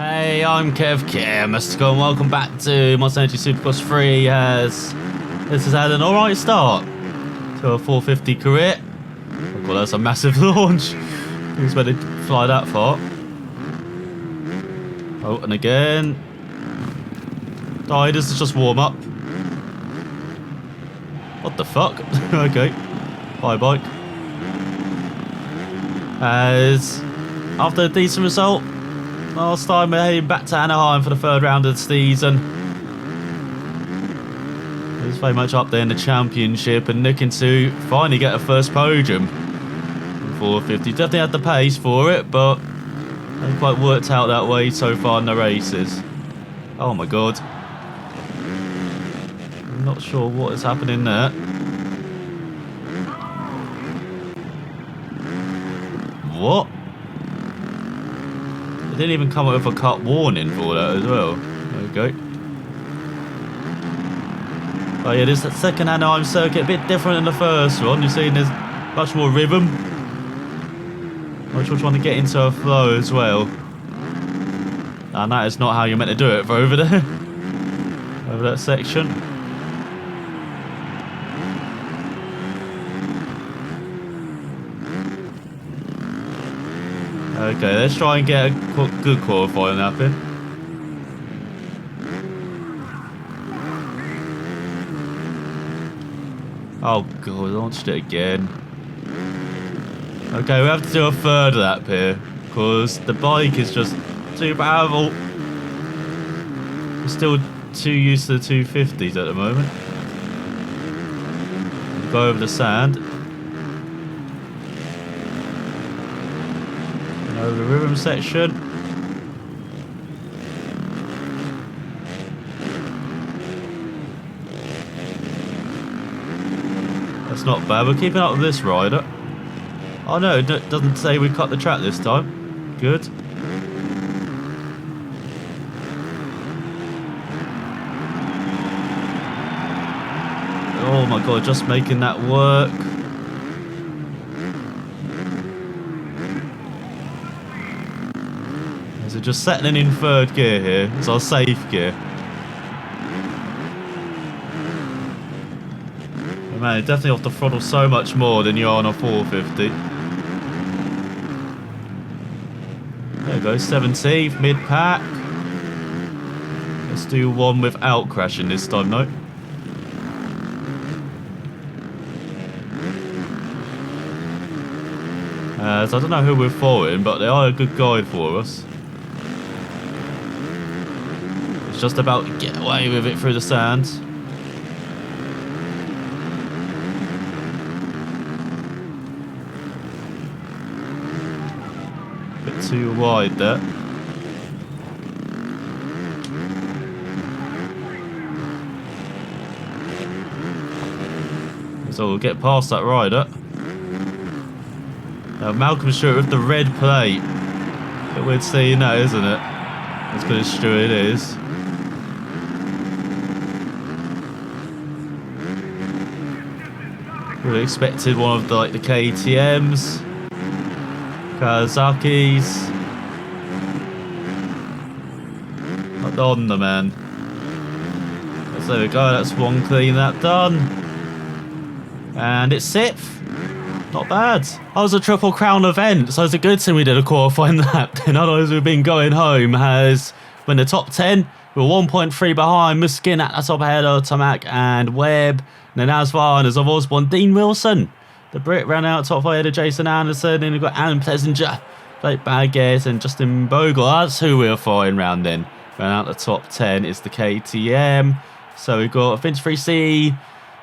Hey, I'm Kev and welcome back to Monster Energy Supercross 3 as this has had an alright start to a 450 career. Oh god, that's a massive launch. Didn't expect it to fly that far. Oh, and again. Oh, this is just warm up. What the fuck? Okay. Bye bike. As after a decent result last time, we're heading back to Anaheim for the third round of the season. He's very much up there in the championship and looking to finally get a first podium. 450. Definitely had the pace for it, but hasn't quite worked out that way so far in the races. Oh my god. I'm not sure what is happening there. What? It didn't even come up with a cut warning for that as well. Okay. Oh yeah, this second Anaheim circuit a bit different than the first one. You're seeing there's much more rhythm. Much more trying to get into a flow as well. And that is not how you're meant to do it for over there. Over that section. Okay, let's try and get a good qualifying happen. Oh god, I launched it again. Okay, we have to do a third lap here, because the bike is just too powerful. We're still too used to the 250s at the moment. Go over the sand. Over the rhythm section. That's not bad. We're keeping up with this rider. Oh no, it doesn't say we cut the track this time. Good. Oh my god, just making that work. So just settling in third gear here. It's our safe gear. But man, you definitely have to throttle so much more than you are on a 450. There we go, 17th, mid-pack. Let's do one without crashing this time though. So I don't know who we're following, but they are a good guide for us. Just about to get away with it through the sand. Bit too wide there. So we'll get past that rider. Now Malcolm Stewart with the red plate. Bit weird seeing that, isn't it? As good as Stewart is. Would have expected one of the KTMs, Kawasaki's. Not on the man. So there we go, that's one clean lap done. And it's 6th. Not bad. That was a Triple Crown event, so it's a good thing we did a qualifying lap. Then otherwise we've been going home as when the top 10, we were 1.3 behind Muskin at the top ahead of Tomac and Webb. And then as far as of Osborne, Dean Wilson, the Brit, ran out top ahead of Jason Anderson. Then we've got Alan Plessinger, Blake Baggett and Justin Bogle. That's who we were flying round then. Ran out the top 10 is the KTM. So we've got Vince 3C,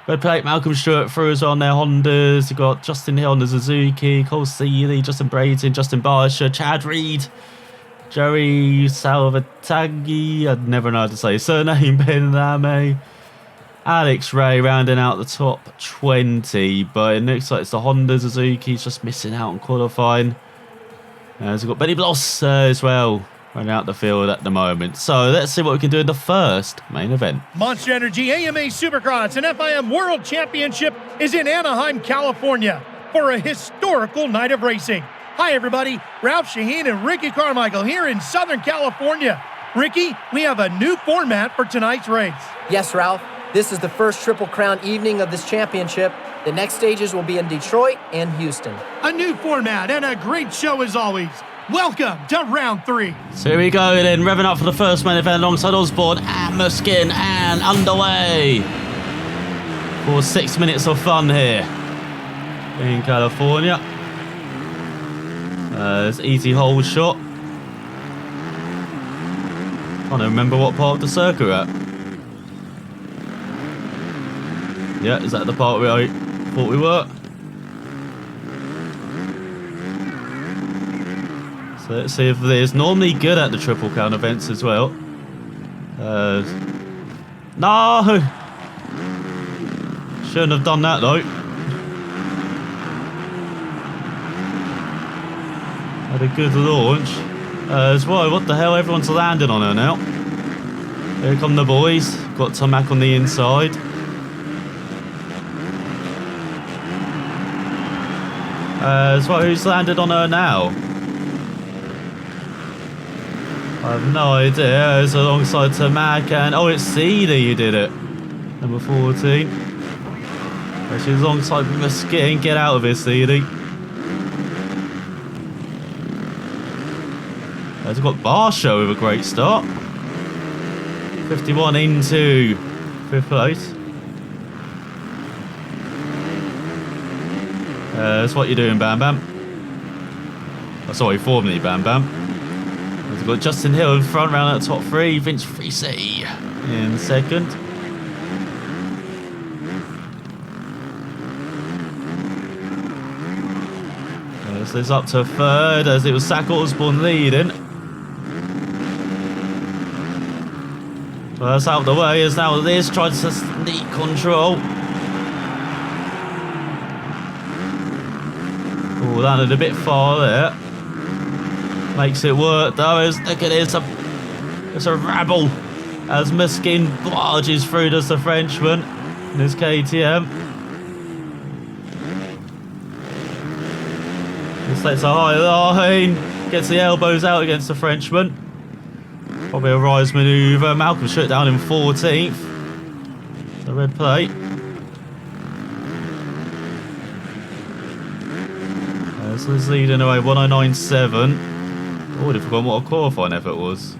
Red Plate, Malcolm Stewart through as well on their Hondas. We've got Justin Hill on the Suzuki, Cole Seeley, Justin Brayton, Justin Barsher, Chad Reed, Joey Salvataggi, I'd never know how to say his surname, Ben Lame, Alex Ray rounding out the top 20, but it looks like it's the Honda Suzuki's just missing out on qualifying. So we've got Benny Bloss as well, running out the field at the moment. So let's see what we can do in the first main event. Monster Energy AMA Supercross and FIM World Championship is in Anaheim, California for a historical night of racing. Hi, everybody. Ralph Shaheen and Ricky Carmichael here in Southern California. Ricky, we have a new format for tonight's race. Yes, Ralph. This is the first Triple Crown evening of this championship. The next stages will be in Detroit and Houston. A new format and a great show as always. Welcome to round 3. So here we go then, revving up for the first main event alongside Osborne and Muskin, and underway for 6 minutes of fun here in California. It's easy hold shot. I don't remember what part of the circuit we're at. Yeah, is that the part where I thought we were? So let's see if Liz, normally good at the Triple Crown events as well. No! Shouldn't have done that though. Had a good launch. As well, what the hell, everyone's landing on her now. Here come the boys. Got Tomac on the inside. As well, who's landed on her now? I have no idea. It's alongside Tomac and... oh, it's Cedar who did it. Number 14. She's alongside Muskin. Get out of here, Cedar. We've got Barsha with a great start. 51 into 5th place. That's what you're doing, Bam Bam. Oh, sorry, formerly Bam Bam. We've got Justin Hill in front, round at the top 3. Vince Freesey in second. This is up to 3rd as it was Zach Osborne leading. Well, that's out of the way as now Liz tries to sneak control. Oh, landed a bit far there. Makes it work though. Look at this, it's a rabble as Muskin barges through, does the Frenchman in his KTM. This takes a high line, gets the elbows out against the Frenchman. Probably a rise manoeuvre. Malcolm shut down in 14th. The red plate. So he's leading away 109.7. Oh, I'd have forgotten what a qualifying effort was.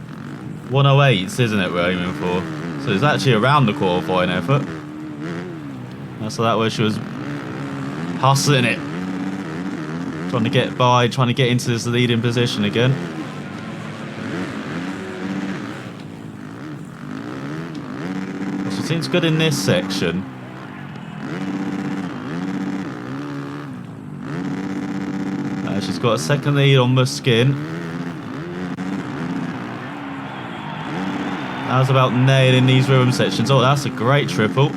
108s, isn't it, we're aiming for? So it's actually around the qualifying effort. So that way she was hustling it. Trying to get by, trying to get into this leading position again. She seems good in this section. She's got a second lead on Muskin. That was about nailing these rhythm sections. Oh, that's a great triple.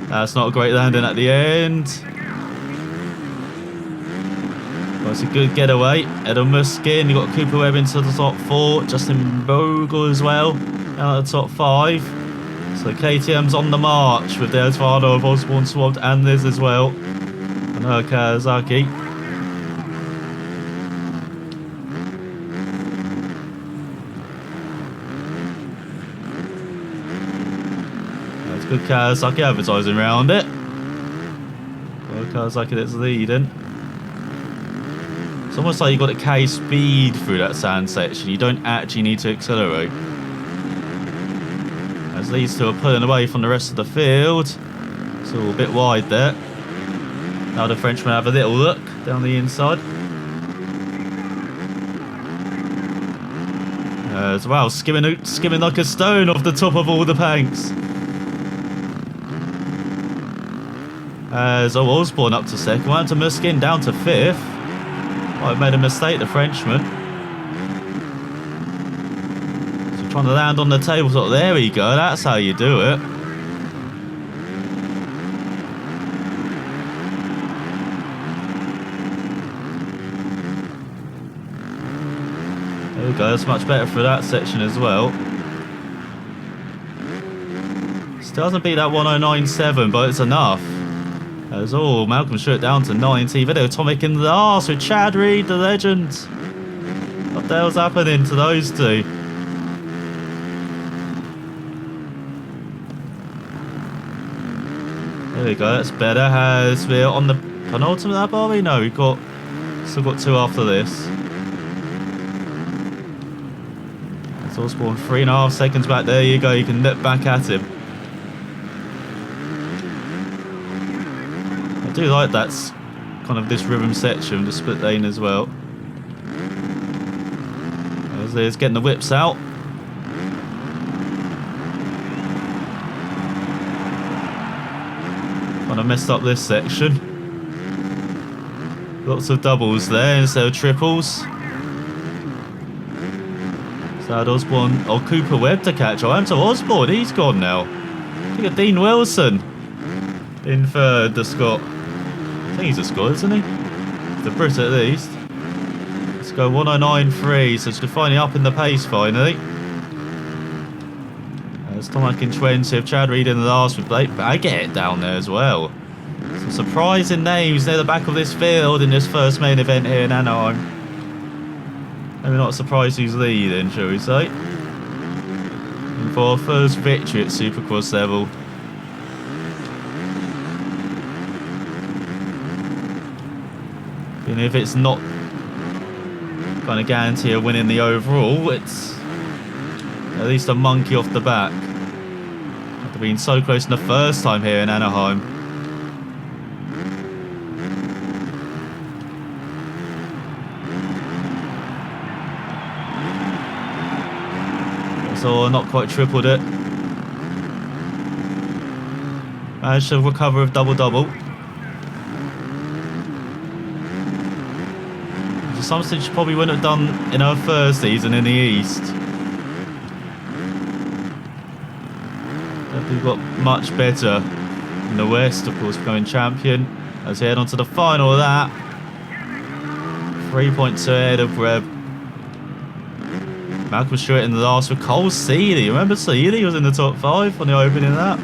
That's not a great landing at the end. Well, it's a good getaway. Ed on Muskin. You've got Cooper Webb into the top 4. Justin Bogle as well. Down at the top 5. So KTM's on the march with the Osvaldo of Osborne swabbed and Liz as well. And her Kawasaki. That's good Kawasaki advertising around it. Well, Kawasaki that's leading. It's almost like you've got to K speed through that sand section. You don't actually need to accelerate. As leads to a pulling away from the rest of the field. It's all a bit wide there. Now the Frenchman have a little look down the inside. As well, skimming like a stone off the top of all the panks. As Osborne up to 2nd, went to Muskin down to 5th. Might have made a mistake, the Frenchman. So trying to land on the tabletop. There we go, that's how you do it. There we go, that's much better for that section as well. Still hasn't beat that 109.7, but it's enough. As all, Malcolm Stewart down to 19th. Video Atomic in the last with Chad Reed, the legend. What the hell's happening to those two? There we go, that's better. As we're on the penultimate lap, are we? No, we've still got 2 after this. It's Osborne 3.5 seconds back. There you go, you can look back at him. I do like that's kind of this rhythm section, the split lane as well. As Liz getting the whips out. Kind of messed up this section. Lots of doubles there instead of triples. Sad Osborne, or Cooper Webb to catch. Oh, I'm to Osborne, he's gone now. Look at Dean Wilson in third, the Scot. I think he's a Scot, isn't he? The Brit at least. Let's go 109.3, so it's finally up in the pace finally. It's Tomac in 20th, Chad Reed in the last with Blake Baggett down there as well. Some surprising names near the back of this field in this first main event here in Anaheim. Maybe not surprised who's leading, shall we say. And for our first victory at Supercross level. And if it's not going to guarantee a win in the overall, it's at least a monkey off the back. After being so close in the first time here in Anaheim. So not quite tripled it. Managed to recover with double-double. Something she probably wouldn't have done in her first season in the East. Definitely got much better in the West, of course, becoming champion. As we head on to the final of that. 3.2 ahead of Webb. Malcolm Stewart in the last with Cole Seeley. Remember Seeley was in the top 5 on the opening of that?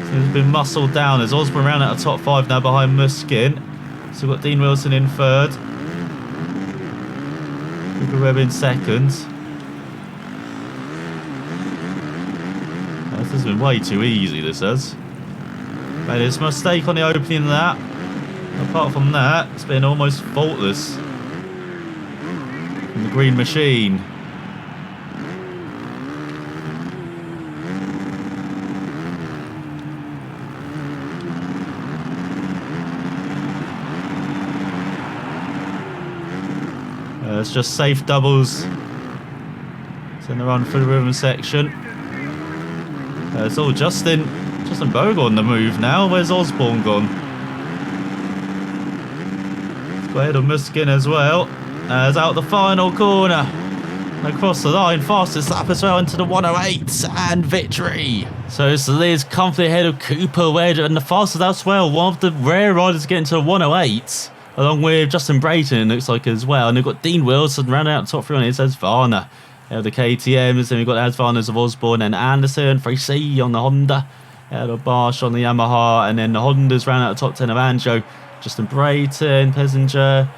So he's been muscled down as Osborne round out of top 5 now behind Muskin. So we've got Dean Wilson in third. Cooper Webb in second. This has been way too easy, this has. Made his mistake on the opening of that. Apart from that, it's been almost faultless. And the green machine. It's just safe doubles. It's in the run for the rhythm section. It's all Justin Bogle on the move now. Where's Osborne gone? Let's go ahead of Muskin as well. As out the final corner. Across the line, fastest lap as well into the 108 and victory. So it's Liz comfortably ahead of Cooper Webb and the fastest as well. One of the rare riders getting to the 108. Along with Justin Brayton, looks like as well. And we've got Dean Wilson round out top 3 on it. Says Varner. The KTMs. Then we've got Asvarners of Osborne and Anderson. 3C on the Honda. The Barsh on the Yamaha. And then the Hondas round out the top 10 of Anjo. Justin Brayton, Pessinger.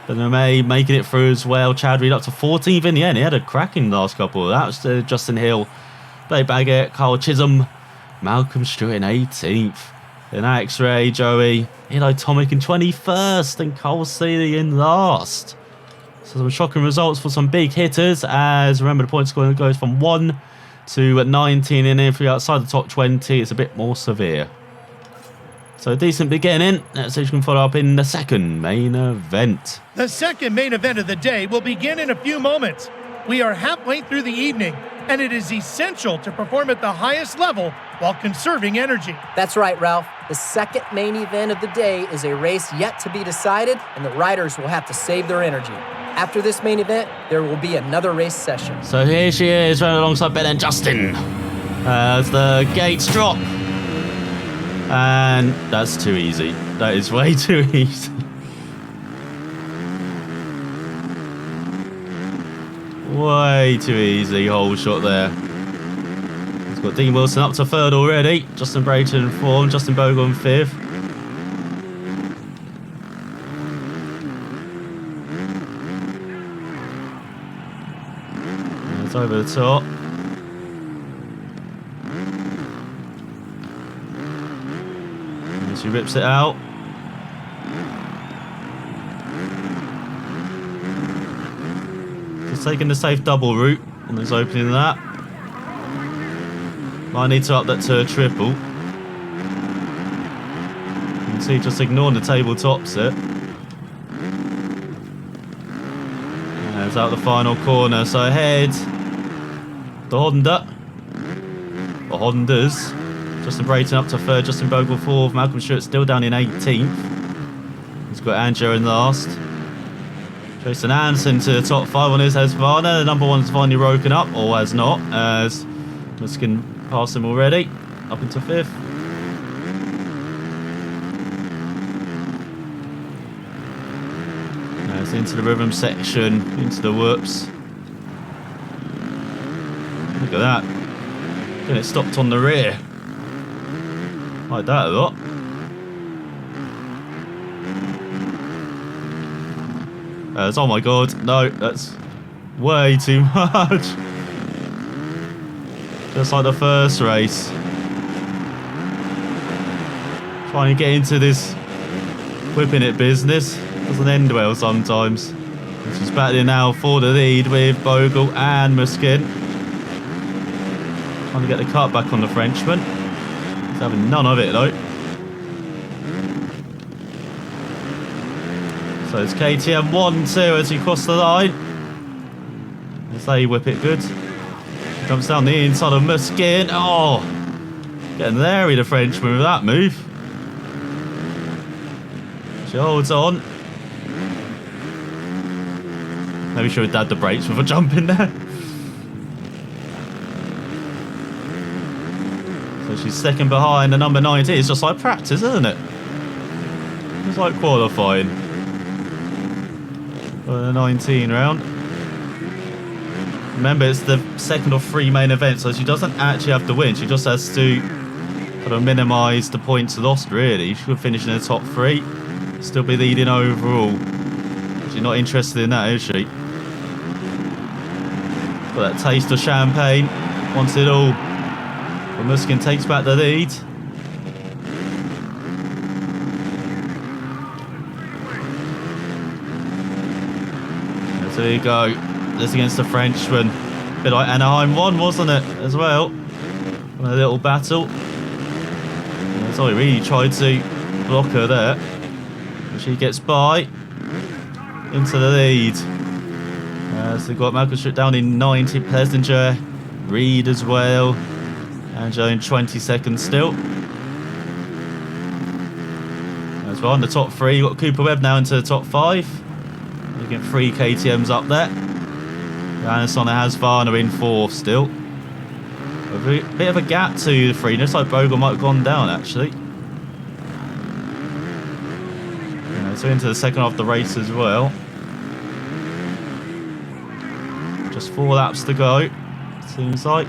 Benamé making it through as well. Chad Reed up to 14th in the end. He had a cracking last couple. That was Justin Hill. Blake Baggett, Kyle Chisholm. Malcolm Stewart in 18th. Then X-Ray, Joey, Eli Tomic in 21st, and Cole Seeley in last. So some shocking results for some big hitters, as remember the point scoring goes from 1 to 19, and if you're outside the top 20, it's a bit more severe. So a decent beginning. Let's see if we can follow up in the second main event. The second main event of the day will begin in a few moments. We are halfway through the evening, and it is essential to perform at the highest level while conserving energy. That's right, Ralph. The second main event of the day is a race yet to be decided, and the riders will have to save their energy. After this main event, there will be another race session. So here she is, running alongside Ben and Justin. As the gates drop. And that's too easy. That is way too easy. Way too easy, whole shot there. He's got Dean Wilson up to third already. Justin Brayton in fourth, Justin Bogle in fifth. It's over the top. And she rips it out. Just taking the safe double route on this opening that. Might need to up that to a triple. You can see just ignoring the tabletop sit. It's out the final corner, so ahead the Honda, or Hondas. Justin Brayton up to third, Justin Bogle fourth, Malcolm Stewart still down in 18th. He's got Angelo in last. Jason Anderson to the top 5 on his Husqvarna. The number one's finally broken up, or has not, as Muskin passed him already, up into 5th. It's into the rhythm section, into the whoops. Look at that. Getting it stopped on the rear. Like that a lot. Oh my god, no, that's way too much. Just like the first race. Trying to get into this whipping it business doesn't end well sometimes. She's battling now for the lead with Bogle and Muskin. Trying to get the cut back on the Frenchman. He's having none of it though. So it's KTM 1-2 as he cross the line. As they whip it good. Comes down the inside of Muskin. Oh! Getting leery, the Frenchman, with that move. She holds on. Maybe she would dad the brakes before jumping there. So she's second behind the number 19. It's just like practice, isn't it? It's like qualifying for the 19 round. Remember, it's the second of 3 main events, so she doesn't actually have to win. She just has to kind of minimise the points lost, really. She could finish in the top 3, still be leading overall. She's not interested in that, is she? Got that taste of champagne, wants it all. But Muskin takes back the lead. So there you go. This against the Frenchman. A bit like Anaheim 1, wasn't it, as well? A little battle. So he really tried to block her there. But she gets by. Into the lead. So we've got Malcolm Stewart down in 90. Plessinger. Reed as well. Angelo in 22nd still. As well in the top 3. You've got Cooper Webb now into the top 5. You get 3 KTMs up there. Anderson has Varner in 4th still. A bit of a gap to the 3. Looks like Bogle might have gone down actually. So into the second half of the race as well. Just 4 laps to go, seems like.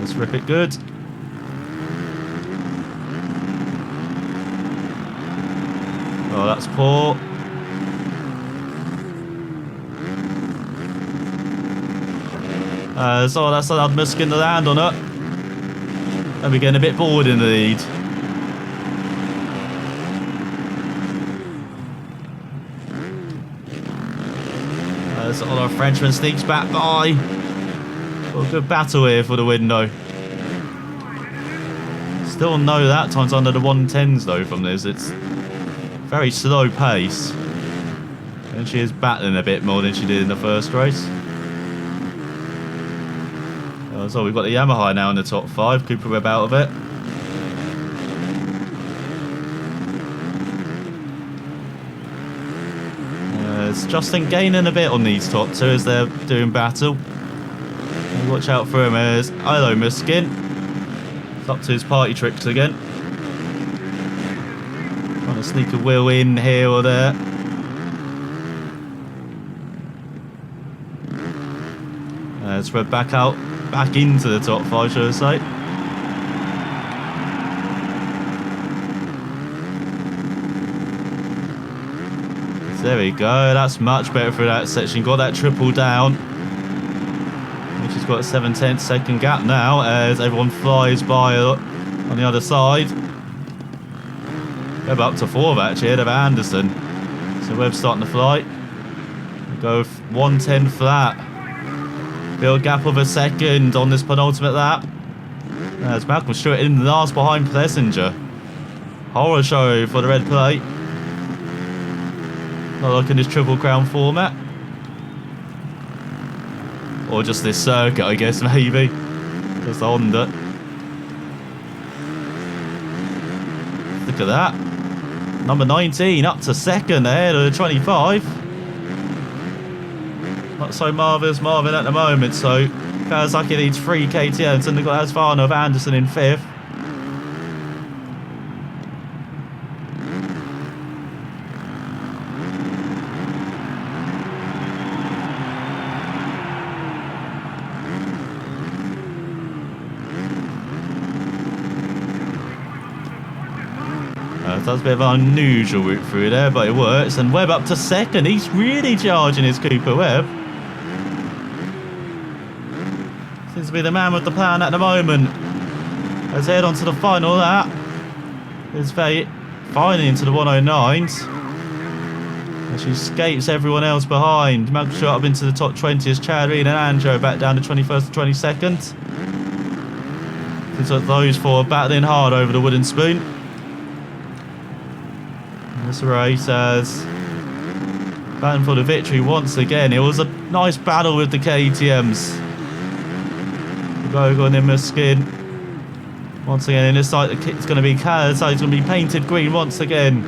Let's rip it good. Oh, that's poor. So that's allowed Muskin to land on it. And we're getting a bit bored in the lead. So our Frenchman sneaks back by. Got a good battle here for the window. Still no that times under the 110s though from this. It's very slow pace. And she is battling a bit more than she did in the first race. So we've got the Yamaha now in the top 5. Cooper Webb out of it. It's Justin gaining a bit on these top 2 as they're doing battle. Watch out for him as hello Muskin. It's up to his party tricks again. Trying to sneak a wheel in here or there. It's Webb back out. Back into the top 5, should I say. So there we go. That's much better for that section. Got that triple down. Which has got a 7/10 second gap now as everyone flies by on the other side. Webb up to 4th actually, ahead of Anderson. So Webb's starting to fly. Go 1:10 flat. Build gap of a second on this penultimate lap. As Malcolm Stewart in last behind Plessinger. Horror show for the red plate. Not like in this Triple Crown format. Or just this circuit, I guess, maybe. Just the Honda. Look at that. Number 19 up to 2nd ahead of the 25. Not so marvellous Marvin at the moment, so Kawasaki needs 3 KTMs and they've got Asfano of Anderson in 5th. That's a bit of an unusual route through there, but it works. And Webb up to 2nd. He's really charging his Cooper Webb. Seems to be the man with the plan at the moment. Let's head on to the final lap. There's Fate finally into the 109s. And she escapes everyone else behind. Malcolm Stewart up into the top 20 as Chad Reed and Anjo back down to 21st and 22nd. Seems like those 4 are battling hard over the wooden spoon. This race as battling for the victory once again. It was a nice battle with the KTMs. Gogol and Muskin. Once again, in this side, it's going to be Kawasaki. It's going to be painted green once again.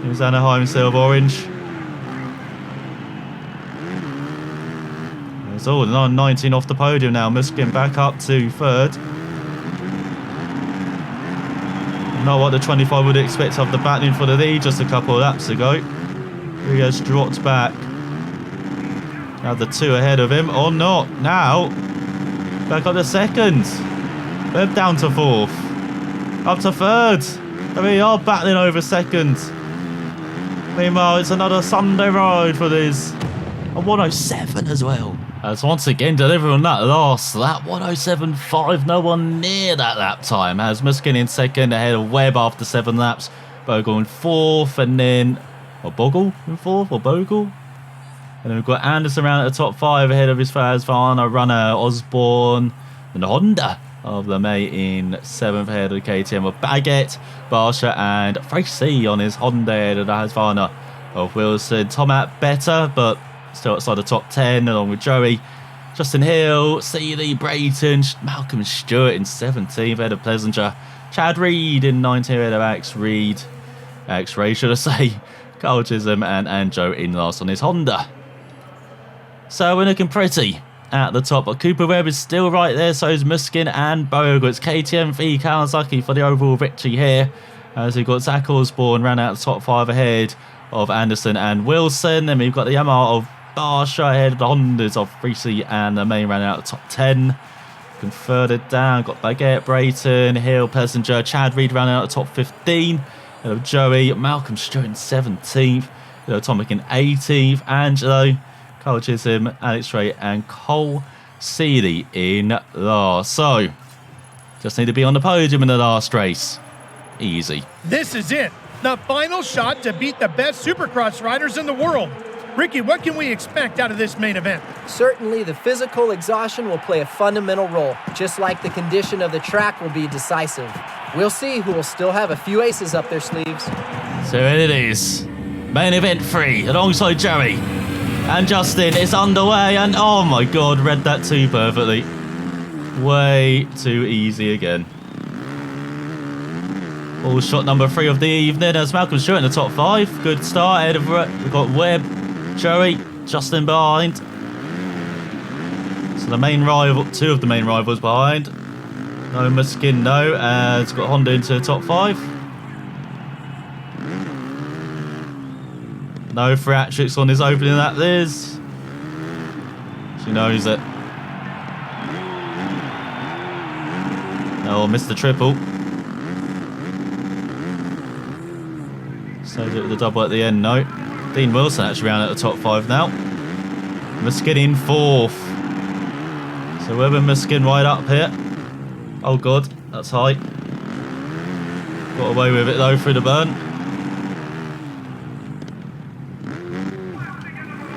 Here's Anaheim silver orange. It's all 19 off the podium now. Muskin back up to 3rd. Not what the 25 would expect of the battling for the lead just a couple of laps ago. He has dropped back. Now the 2 ahead of him, or not. Now, back up to 2nd. Webb down to 4th. Up to 3rd. And we are battling over 2nd. Meanwhile, it's another Sunday ride for Liz. A 107 as well. As once again delivering that last lap, 107.5, no one near that lap time. As Muskin in 2nd ahead of Webb after 7 laps. Bogle in 4th and then, or Bogle in 4th or Bogle? And then we've got Anderson around at the top 5 ahead of his Fazvana runner Osborne and the Honda of LeMay in 7th ahead of the KTM with Baguette, Barsha and Tracy on his Honda ahead of the Fazvana of Wilson. Tomat better, but still outside the top 10 along with Joey. Justin Hill, Seeley, Brayton, Malcolm Stewart in 17th ahead of Plessinger. Chad Reed in 19th ahead of X-Ray should I say. Carl Chisholm and Anjo in last on his Honda. So we're looking pretty at the top, but Cooper Webb is still right there, so is Muskin and Bogle. It's KTM v Kawasaki for the overall victory here, as we've got Zach Osborne ran out the top 5 ahead of Anderson and Wilson. Then we've got the Yamaha of Barsha ahead of the Hondas of Freesey and the main ran out the top 10. Looking further down, got Baguette, Brayton, Hill, Plessinger, Chad Reed ran out the top 15. Of Joey, Malcolm Stewart in 17th, Tomic in 18th, Angelo, Carl Chisholm, Alex Ray and Cole Seeley in last. So, just need to be on the podium in the last race. Easy. This is it, the final shot to beat the best Supercross riders in the world. Ricky, what can we expect out of this main event? Certainly, the physical exhaustion will play a fundamental role, just like the condition of the track will be decisive. We'll see who will still have a few aces up their sleeves. So it is. Main event 3 alongside Joey and Justin. It's underway and oh my god, read that too perfectly. Way too easy again. All shot number 3 of the evening as Malcolm Stewart in the top 5. Good start ahead of, we've got Webb, Joey, Justin behind. So the main rival, 2 of the main rivals behind. No Muskin, no, it's got Honda into the top 5. No theatrics on his opening lap, Liz. She knows it. Oh, missed the triple. So the double at the end, no. Dean Wilson actually round at the top 5 now. Muskin in 4th. So Webb and Muskin right up here. Oh god, that's high. Got away with it though through the burn.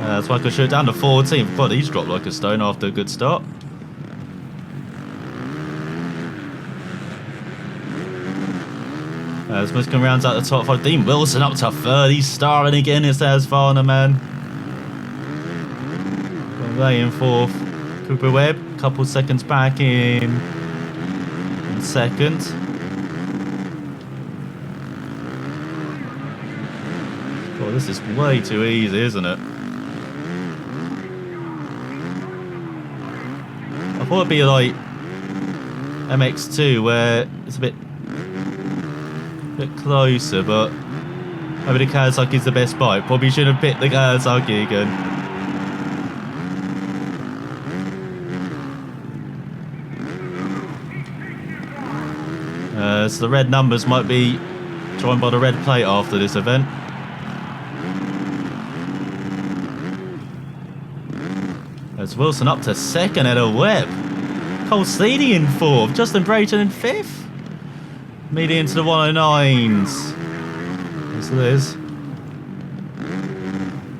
That's why I could shoot down to 14th. God, he's dropped like a stone after a good start. As Muskin rounds out the top 5. Dean Wilson up to 3rd. He's starring again. It says Varner, man. They in 4th. Cooper Webb, couple seconds back in 2nd. Oh, this is way too easy, isn't it? I thought it'd be like MX2 where it's a bit closer, but maybe the Kawasaki's the best bike. Probably should have picked the Kawasaki again. So the red numbers might be joined by the red plate after this event. There's Wilson up to 2nd at a Webb. Cole Seedy in 4th. Justin Brayton in 5th. Media into the 109s. Yes, it is.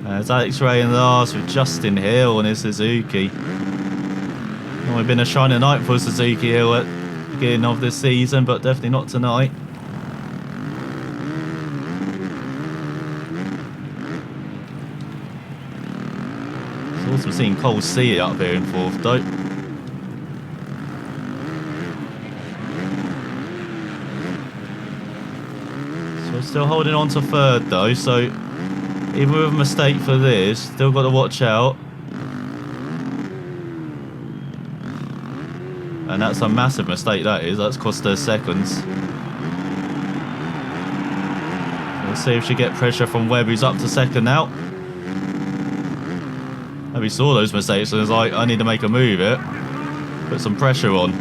There's Alex Ray in last with Justin Hill and his Suzuki. Only been a shining night for Suzuki Hill at the beginning of this season, but definitely not tonight. It's awesome seeing Cole Seedy up here in 4th though. Still holding on to 3rd though, so even with a mistake for this, still got to watch out. And that's a massive mistake, that is. That's cost her seconds. We'll see if she get pressure from Webb, who's up to 2nd now. Maybe saw those mistakes and was like, I need to make a move here. Put some pressure on.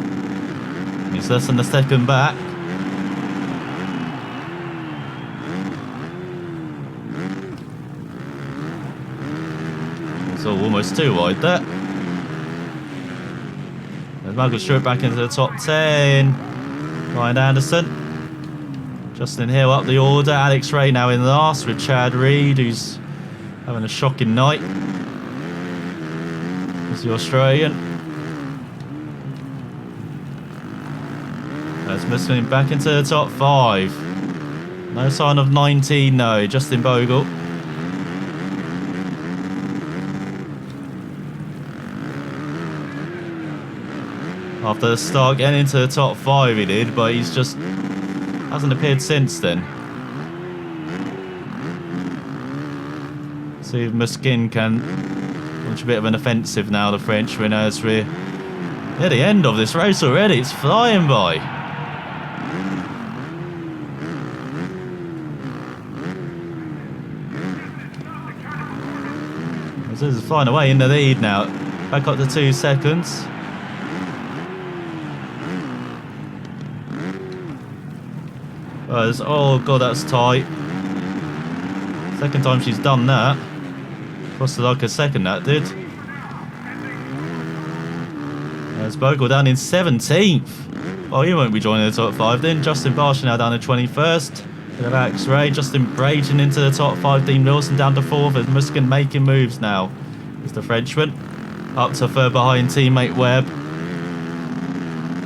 He's less than a second back. So almost too wide there. There's Michael Stewart back into the top 10. Ryan Anderson. Justin Hill up the order. Alex Ray now in last with Chad Reed, who's having a shocking night. There's the Australian. There's Muslim back into the top 5. No sign of 19, no. Justin Bogle. After the start, getting into the top 5 he did, but he's just hasn't appeared since then. See if Muskin can launch a bit of an offensive now, the Frenchman, as we're at the end of this race already. It's flying by. This is flying away in the lead now. Back up to 2 seconds. Oh god, that's tight. Second time she's done that. Costed like a second, that did. There's Bogle down in 17th. Oh, he won't be joining the top 5 then. Justin Barsh now down to 21st. Bit of Alex Ray. Justin Brayton into the top 5. Dean Wilson down to 4th. As Muskin making moves now. It's the Frenchman. Up to 3rd behind teammate Webb.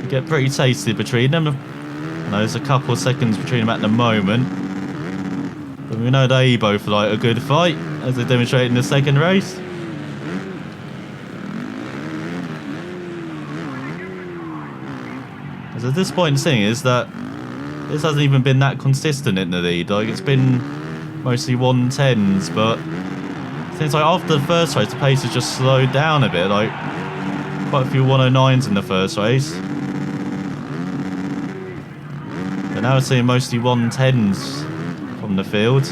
They get pretty tasty between them. There's a couple of seconds between them at the moment. But we know they both like a good fight, as they demonstrated in the second race. As the disappointing thing is that this hasn't even been that consistent in the lead. Like, it's been mostly 110s, but since like after the first race, the pace has just slowed down a bit. Like, quite a few 109s in the first race. But now we're seeing mostly 110s from the field.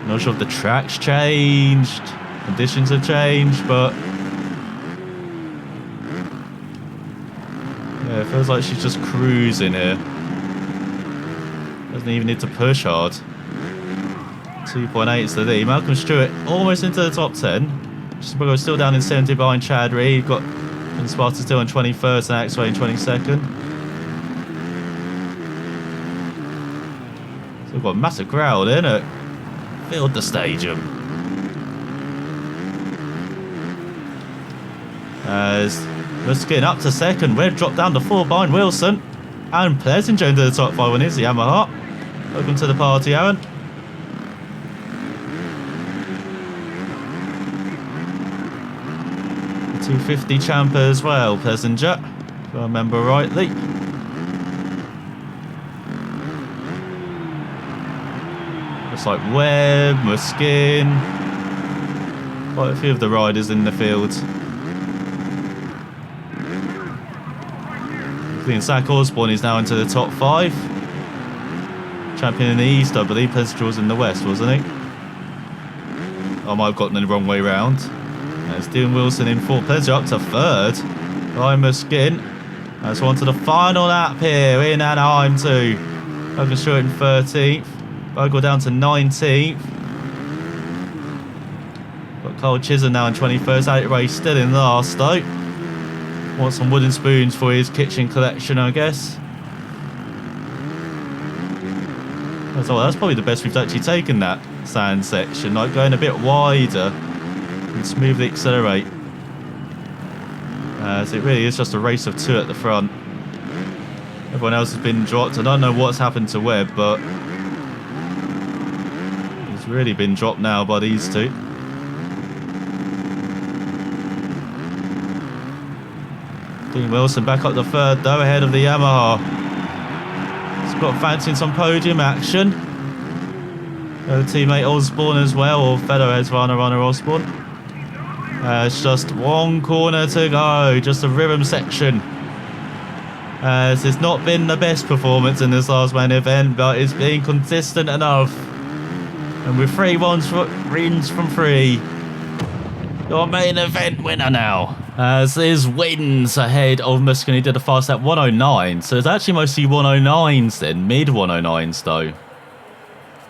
Not sure if the track's changed, conditions have changed, but yeah, it feels like she's just cruising here. Doesn't even need to push hard. 2.8 is the lead. Malcolm Stewart almost into the top 10. Supercross still down in 70 behind Chad Reed. Got Sparta still in 21st and Axway in 22nd. So we've got a massive crowd in it. Filled the stadium. As Muskin up to second. Webb dropped down to 4 behind Wilson. Aaron Plessinger into the top 5 on his Yamaha. Welcome to the party, Aaron. 250 champ as well, Plessinger, if I remember rightly. Looks like Webb, Muskin, quite a few of the riders in the field. I think Zach Osborne is now into the top 5. Champion in the East, I believe. Plessinger was in the West, wasn't he? I might have gotten it the wrong way round. There's Dylan Wilson in 4th. Plessinger up to 3rd. Ryan Muskin. That's on to the final lap here in Anaheim too. Logan Stewart in 13th. Bogle down to 19th. Got Cole Chisholm now in 21st. Alec Ray still in last though. Want some wooden spoons for his kitchen collection, I guess. So that's probably the best we've actually taken that sand section, like going a bit wider and smoothly accelerate. So it really is just a race of 2 at the front. Everyone else has been dropped. I don't know what's happened to Webb, but he's really been dropped now by these 2. Dean Wilson back up the 3rd though, ahead of the Yamaha. Scott fancying some podium action. Teammate Osborne as well, or fellow Husqvarna runner Osborne. It's just 1 corner to go, just a rhythm section. It's not been the best performance in this last main event, but it's been consistent enough. And with 3 wins from 3, your main event winner now. As Liz wins ahead of Muskin, he did a fast at 109. So it's actually mostly 109s then, mid 109s though.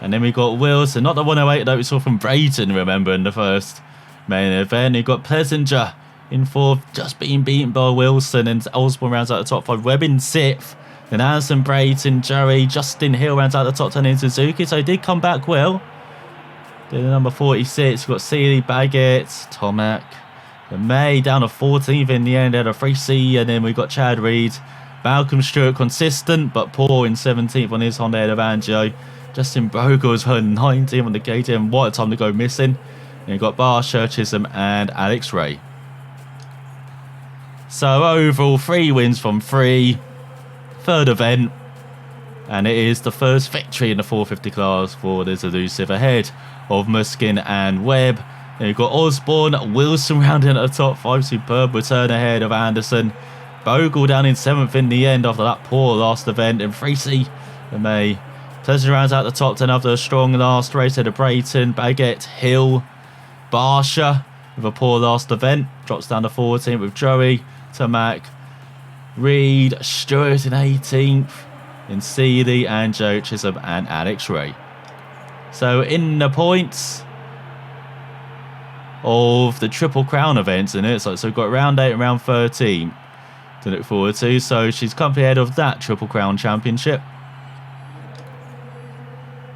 And then we got Wilson, not the 108 that we saw from Brayton, remember, in the first main event. We got Plessinger in 4th, just being beaten by Wilson, and Osborne rounds out the top 5. Webb in 6th. Then Anderson, Brayton, Joey, Justin Hill rounds out the top 10 in Suzuki. So he did come back well. Then number 46, we've got Seeley, Baggett, Tomac. May down to 14th in the end, had a 3C, and then we've got Chad Reed. Malcolm Stewart consistent, but poor in 17th on his Honda Head Banjo. Justin Bogle's her 19th on the KTM. What a time to go missing. And you've got Barsha, Chisholm, and Alex Ray. So overall, 3 wins from 3. 3rd event. And it is the first victory in the 450 class for Liz Elusive, ahead of Muskin and Webb. Then you've got Osborne, Wilson rounding at the top 5. Superb return ahead of Anderson. Bogle down in 7th in the end after that poor last event. And 3C and May. Plessinger rounds out the top 10 after a strong last race ahead of Brayton, Baggett, Hill, Barsha with a poor last event. Drops down to 14th with Joey, Tomac, Reed, Stewart in 18th. In Seeley, and Joe Chisholm and Alex Ray. So in the points of the Triple Crown events in it, so we've got round 8 and round 13 to look forward to. So she's comfy ahead of that Triple Crown championship.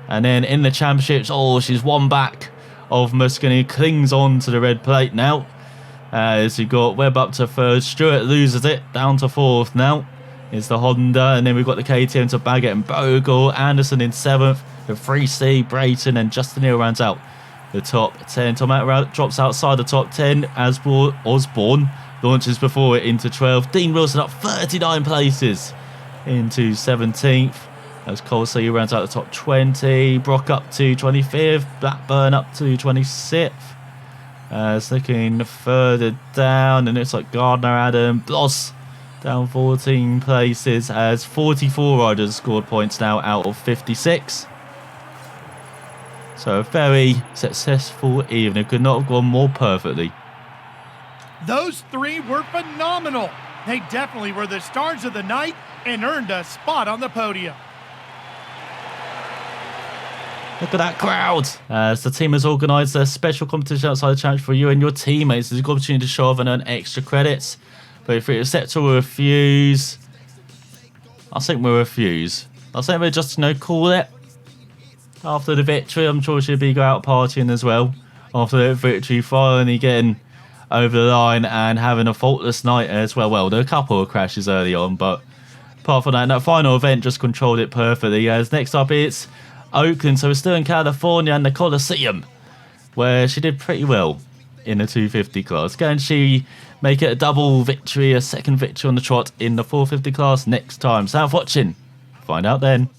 And then in the championships, she's 1 back of Muskin, who clings on to the red plate now. As you've got Webb up to 3rd, Stewart loses it, down to 4th now. Is the Honda, and then we've got the KTM to Baggett and Bogle. Anderson in 7th, the 3C, Brayton, and Justin Hill rounds out the top 10. Tomac drops outside the top 10 as Osborne launches before it into 12th. Dean Wilson up 39 places into 17th. As Cole C rounds out the top 20. Brock up to 25th. Blackburn up to 26th. Looking further down, and it's like Gardner, Adam, Bloss down 14 places as 44 riders scored points now out of 56. So a very successful evening. Could not have gone more perfectly. Those 3 were phenomenal. They definitely were the stars of the night and earned a spot on the podium. Look at that crowd. As the team has organised a special competition outside the challenge for you and your teammates. There's a good opportunity to show off and earn extra credits. But if we accept or refuse, I think we'll refuse. I think we'll just, call it. After the victory, I'm sure she'll be out partying as well. After the victory, finally getting over the line and having a faultless night as well. Well, there were a couple of crashes early on, but apart from that final event just controlled it perfectly. As next up it's Oakland, so we're still in California and the Coliseum, where she did pretty well in the 250 class. Can she make it a double victory, a second victory on the trot in the 450 class next time? So, watching. Find out then.